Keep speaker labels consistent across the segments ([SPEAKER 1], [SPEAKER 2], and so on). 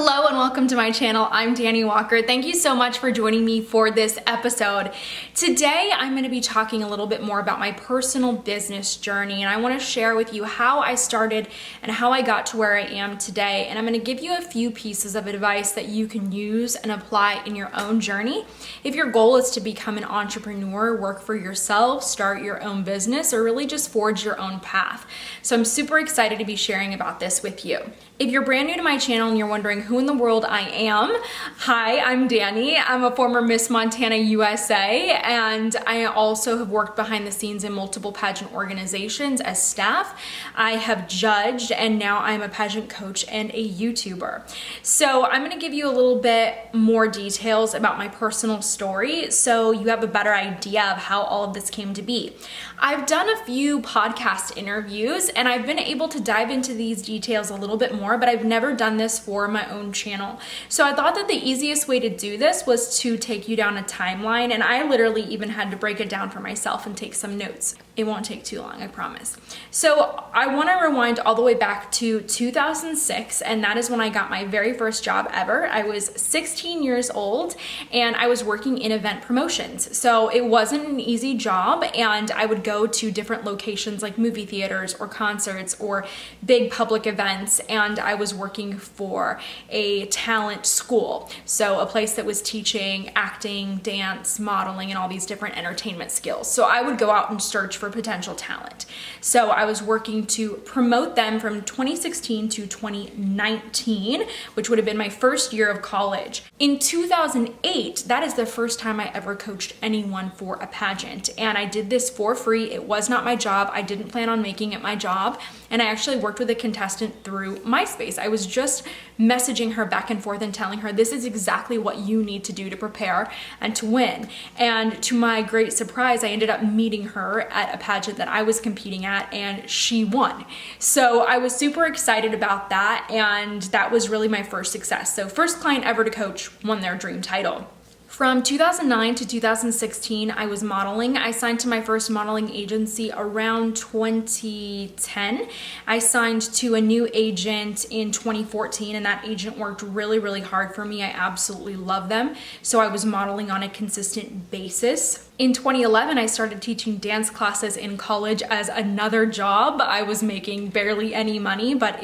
[SPEAKER 1] Hello and welcome to my channel. I'm Dani Walker. Thank you so much for joining me for this episode. Today, I'm going to be talking a little bit more about my personal business journey, and I want to share with you how I started and how I got to where I am today. And I'm going to give you a few pieces of advice that you can use and apply in your own journey. If your goal is to become an entrepreneur, work for yourself, start your own business, or really just forge your own path. So I'm super excited to be sharing about this with you. If you're brand new to my channel and you're wondering who in the world I am, hi, I'm Dani. I'm a former Miss Montana USA, and I also have worked behind the scenes in multiple pageant organizations as staff. I have judged, and now I'm a pageant coach and a YouTuber. So I'm gonna give you a little bit more details about my personal story so you have a better idea of how all of this came to be. I've done a few podcast interviews and I've been able to dive into these details a little bit more, but I've never done this for my own channel. So I thought that the easiest way to do this was to take you down a timeline, and I literally even had to break it down for myself and take some notes. It won't take too long, I promise. So I want to rewind all the way back to 2006, and that is when I got my very first job ever. I was 16 years old and I was working in event promotions. So it wasn't an easy job, and I would go to different locations like movie theaters or concerts or big public events, and I was working for a talent school. So a place that was teaching acting, dance, modeling, and all these different entertainment skills. So I would go out and search for potential talent. So I was working to promote them from 2016 to 2019, which would have been my first year of college. In 2008, that is the first time I ever coached anyone for a pageant. And I did this for free. It was not my job. I didn't plan on making it my job. And I actually worked with a contestant through MySpace. I was just messaging her back and forth and telling her, this is exactly what you need to do to prepare and to win. And to my great surprise, I ended up meeting her at a pageant that I was competing at, and she won. So I was super excited about that, and that was really my first success. So first client ever to coach won their dream title. From 2009 to 2016, I was modeling. I signed to my first modeling agency around 2010. I signed to a new agent in 2014, and that agent worked really, really hard for me. I absolutely love them. So I was modeling on a consistent basis. In 2011, I started teaching dance classes in college as another job. I was making barely any money, but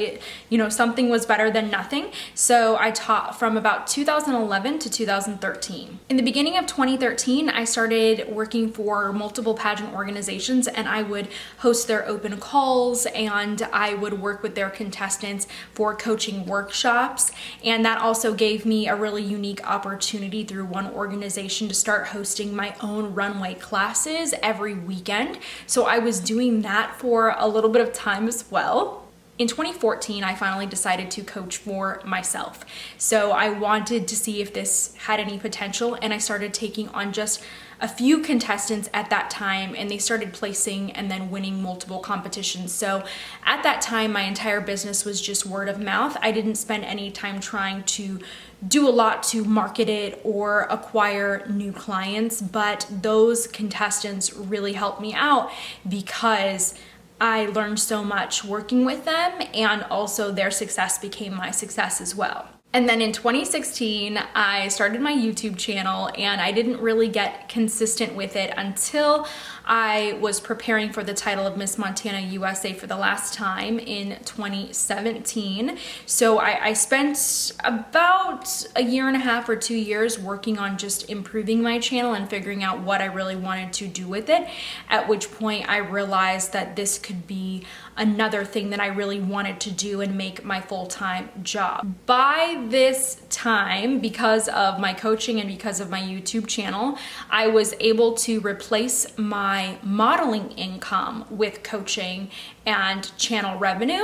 [SPEAKER 1] something was better than nothing. So I taught from about 2011 to 2013. In the beginning of 2013, I started working for multiple pageant organizations, and I would host their open calls, and I would work with their contestants for coaching workshops. And that also gave me a really unique opportunity through one organization to start hosting my own runway classes every weekend. So I was doing that for a little bit of time as well. In 2014, I finally decided to coach for myself. So I wanted to see if this had any potential, and I started taking on just a few contestants at that time, and they started placing and then winning multiple competitions. So at that time, my entire business was just word of mouth. I didn't spend any time trying to do a lot to market it or acquire new clients, but those contestants really helped me out because I learned so much working with them, and also their success became my success as well. And then in 2016, I started my YouTube channel, and I didn't really get consistent with it until I was preparing for the title of Miss Montana USA for the last time in 2017. So I spent about a year and a half or 2 years working on just improving my channel and figuring out what I really wanted to do with it, at which point I realized that this could be another thing that I really wanted to do and make my full-time job. By this time, because of my coaching and because of my YouTube channel, I was able to replace my modeling income with coaching and channel revenue.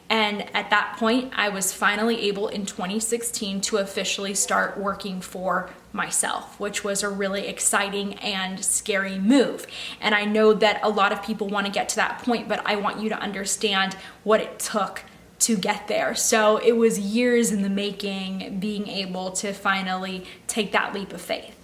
[SPEAKER 1] And at that point, I was finally able in 2016 to officially start working for myself, which was a really exciting and scary move. And I know that a lot of people want to get to that point, but I want you to understand what it took to get there. So it was years in the making, being able to finally take that leap of faith.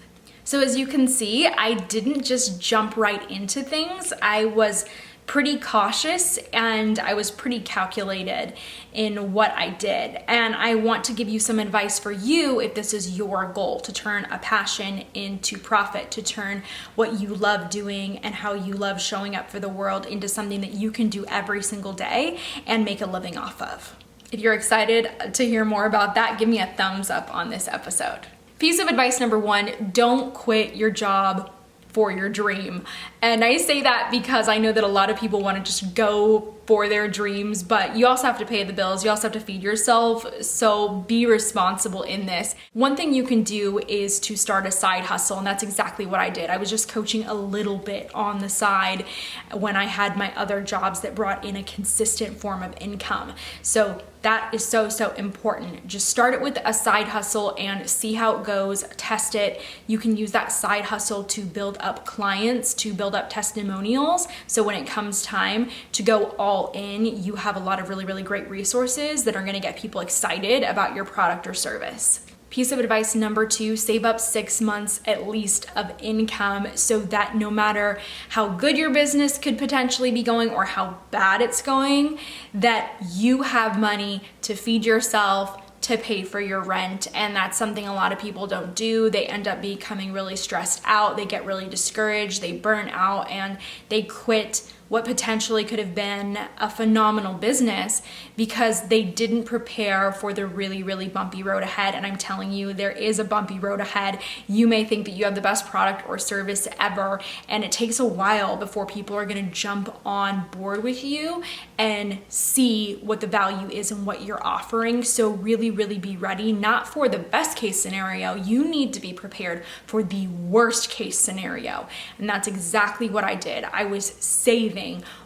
[SPEAKER 1] So as you can see, I didn't just jump right into things. I was pretty cautious and I was pretty calculated in what I did. And I want to give you some advice for you if this is your goal, to turn a passion into profit, to turn what you love doing and how you love showing up for the world into something that you can do every single day and make a living off of. If you're excited to hear more about that, give me a thumbs up on this episode. Piece of advice number 1, don't quit your job for your dream. And I say that because I know that a lot of people want to just go for their dreams, but you also have to pay the bills. You also have to feed yourself. So be responsible in this. One thing you can do is to start a side hustle. And that's exactly what I did. I was just coaching a little bit on the side when I had my other jobs that brought in a consistent form of income. So that is so important. Just start it with a side hustle and see how it goes, test it. You can use that side hustle to build up clients, to build up testimonials. So when it comes time to go all in, you have a lot of really great resources that are gonna get people excited about your product or service. Piece of advice number 2, save up 6 months at least of income so that no matter how good your business could potentially be going or how bad it's going, that you have money to feed yourself, to pay for your rent. And that's something a lot of people don't do. They end up becoming really stressed out. They get really discouraged. They burn out and they quit what potentially could have been a phenomenal business because they didn't prepare for the really bumpy road ahead. And I'm telling you, there is a bumpy road ahead. You may think that you have the best product or service ever, and it takes a while before people are gonna jump on board with you and see what the value is and what you're offering. So really be ready, not for the best case scenario. You need to be prepared for the worst case scenario. And that's exactly what I did. I was saving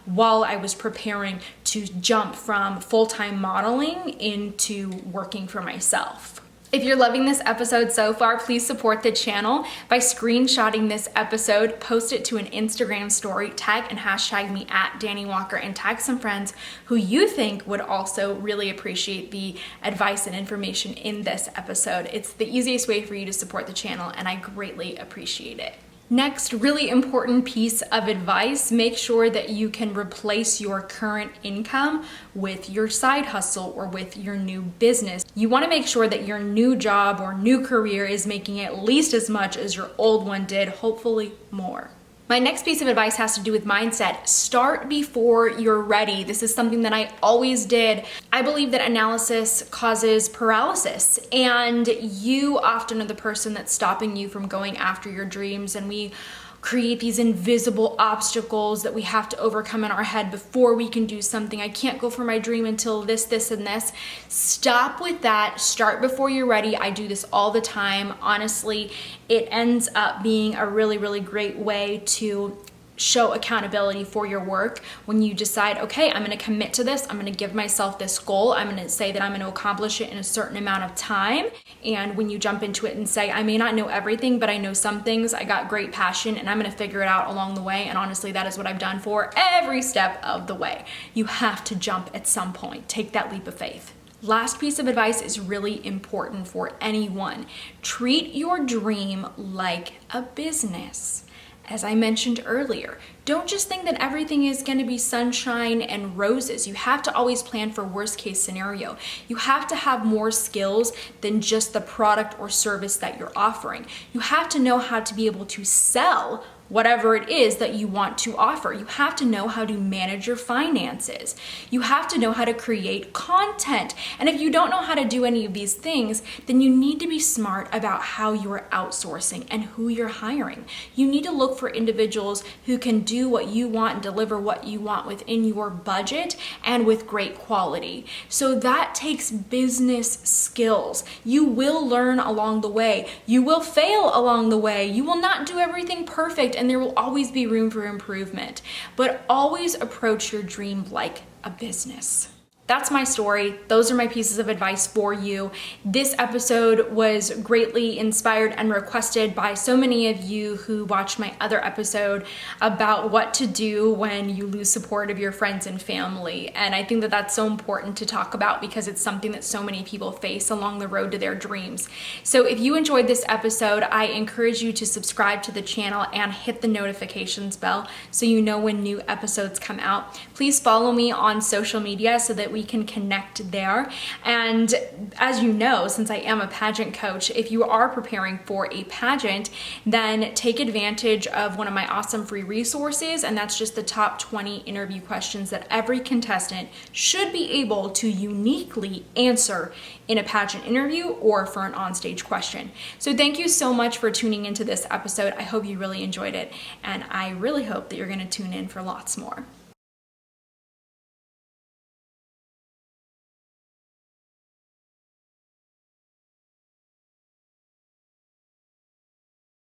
[SPEAKER 1] while I was preparing to jump from full-time modeling into working for myself. If you're loving this episode so far, please support the channel by screenshotting this episode, post it to an Instagram story, tag and hashtag me at Dani Walker, and tag some friends who you think would also really appreciate the advice and information in this episode. It's the easiest way for you to support the channel, and I greatly appreciate it. Next, really important piece of advice, make sure that you can replace your current income with your side hustle or with your new business. You want to make sure that your new job or new career is making at least as much as your old one did, hopefully more. My next piece of advice has to do with mindset. Start before you're ready. This is something that I always did. I believe that analysis causes paralysis, and you often are the person that's stopping you from going after your dreams, and we create these invisible obstacles that we have to overcome in our head before we can do something. I can't go for my dream until this, and this. Stop with that. Start before you're ready. I do this all the time. Honestly, it ends up being a really great way to show accountability for your work when you decide, okay, I'm going to commit to this. I'm going to give myself this goal. I'm going to say that I'm going to accomplish it in a certain amount of time. And when you jump into it and say, I may not know everything, but I know some things, I got great passion and I'm going to figure it out along the way. And honestly, that is what I've done for every step of the way. You have to jump at some point. Take that leap of faith. Last piece of advice is really important for anyone. Treat your dream like a business. As I mentioned earlier, don't just think that everything is going to be sunshine and roses. You have to always plan for worst case scenario. You have to have more skills than just the product or service that you're offering. You have to know how to be able to sell whatever it is that you want to offer. You have to know how to manage your finances. You have to know how to create content. And if you don't know how to do any of these things, then you need to be smart about how you're outsourcing and who you're hiring. You need to look for individuals who can do what you want and deliver what you want within your budget and with great quality. So that takes business skills. You will learn along the way. You will fail along the way. You will not do everything perfect, and there will always be room for improvement. But always approach your dream like a business. that's my story. Those are my pieces of advice for you. This episode was greatly inspired and requested by so many of you who watched my other episode about what to do when you lose support of your friends and family. And I think that that's so important to talk about because it's something that so many people face along the road to their dreams. So if you enjoyed this episode, I encourage you to subscribe to the channel and hit the notifications bell so you know when new episodes come out. Please follow me on social media so that we can connect there. And as you know, since I am a pageant coach, if you are preparing for a pageant, then take advantage of one of my awesome free resources, and that's just the top 20 interview questions that every contestant should be able to uniquely answer in a pageant interview or for an onstage question. So thank you so much for tuning into this episode. I hope you really enjoyed it, and I really hope that you're going to tune in for lots more.